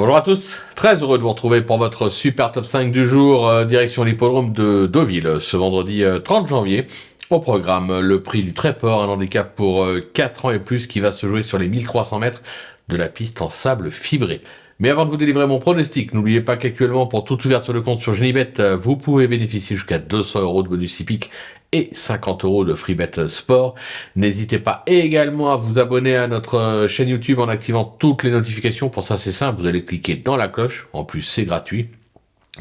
Bonjour à tous, très heureux de vous retrouver pour votre super top 5 du jour, direction l'hippodrome de Deauville, ce vendredi 30 janvier. Au programme, le prix du Tréport, un handicap pour 4 ans et plus qui va se jouer sur les 1300 mètres de la piste en sable fibré. Mais avant de vous délivrer mon pronostic, n'oubliez pas qu'actuellement, pour toute ouverture de compte sur Genibet, vous pouvez bénéficier jusqu'à 200 € de bonus hippique et 50 € de FreeBet Sport. N'hésitez pas également à vous abonner à notre chaîne YouTube en activant toutes les notifications. Pour ça, c'est simple, vous allez cliquer dans la cloche. En plus, c'est gratuit.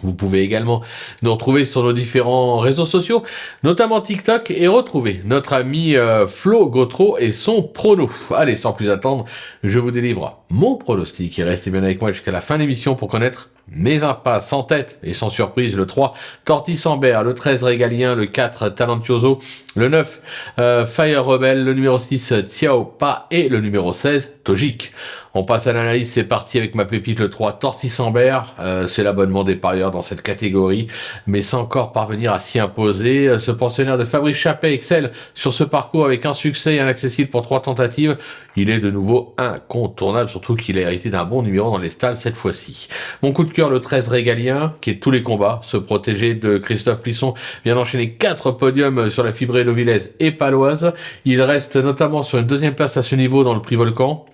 Vous pouvez également nous retrouver sur nos différents réseaux sociaux, notamment TikTok, et retrouver notre ami Flo Gautreau et son prono. Allez, sans plus attendre, je vous délivre mon pronostic et restez bien avec moi jusqu'à la fin de l'émission pour connaître mes impasses en tête et sans surprise. Le 3, Tortis-Ambert, le 13, Régalien, le 4, Talentuoso, le 9, Fire Rebel, le numéro 6, Tiao Pa et le numéro 16, Togic. On passe à l'analyse, c'est parti avec ma pépite le 3, Tortis-Ambert. C'est l'abonnement des parieurs dans cette catégorie, mais sans encore parvenir à s'y imposer. Ce pensionnaire de Fabrice Chappet excelle sur ce parcours avec un succès et un accessible pour 3 tentatives. Il est de nouveau incontournable, surtout qu'il a hérité d'un bon numéro dans les stalles cette fois-ci. Mon coup de cœur, le 13 Régalien, qui est tous les combats. Ce protégé de Christophe Plisson vient d'enchaîner 4 podiums sur la fibrée deauvillaise et paloise. Il reste notamment sur une deuxième place à ce niveau dans le prix Volcan.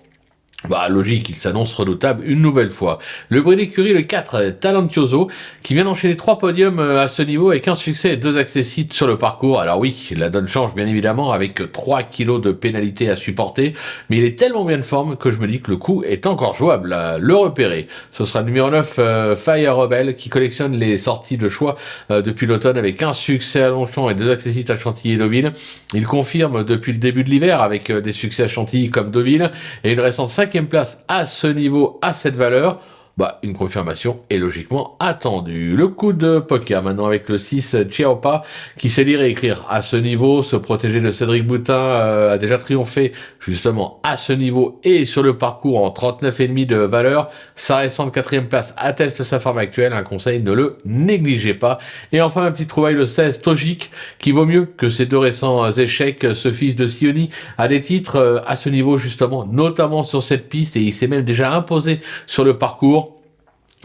Logique, il s'annonce redoutable une nouvelle fois. Le bruit d'écurie, le 4, Talentuoso, qui vient d'enchaîner 3 podiums à ce niveau avec un succès et 2 accessibles sur le parcours. Alors oui, la donne change bien évidemment avec 3 kilos de pénalité à supporter, mais il est tellement bien de forme que je me dis que le coup est encore jouable à le repérer. Ce sera le numéro 9, Fire Rebel, qui collectionne les sorties de choix depuis l'automne avec un succès à Longchamp et 2 accessibles à Chantilly et Deauville. Il confirme depuis le début de l'hiver avec des succès à Chantilly comme Deauville et une récente 5e place à ce niveau, à cette valeur. Une confirmation est logiquement attendue. Le coup de poker maintenant avec le 6 Tiao Pa qui sait lire et écrire à ce niveau. Se protéger de Cédric Boutin a déjà triomphé justement à ce niveau et sur le parcours en 39,5 de valeur. Sa récente 4e place atteste sa forme actuelle. Un conseil, ne le négligez pas. Et enfin ma petite trouvaille, le 16 Togic, qui vaut mieux que ses 2 récents échecs. Ce fils de Sioni a des titres à ce niveau justement, notamment sur cette piste, et il s'est même déjà imposé sur le parcours.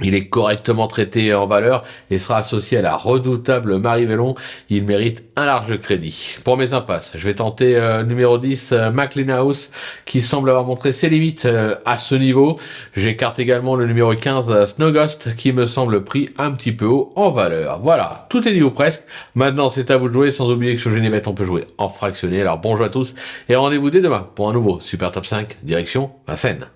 Il est correctement traité en valeur et sera associé à la redoutable Marie Vellon. Il mérite un large crédit. Pour mes impasses, je vais tenter numéro 10, McLean House, qui semble avoir montré ses limites à ce niveau. J'écarte également le numéro 15, Snowghost, qui me semble pris un petit peu haut en valeur. Voilà, tout est dit ou presque. Maintenant, c'est à vous de jouer, sans oublier que sur Genibet, on peut jouer en fractionné. Alors bonjour à tous et rendez-vous dès demain pour un nouveau Super Top 5, direction Vincennes.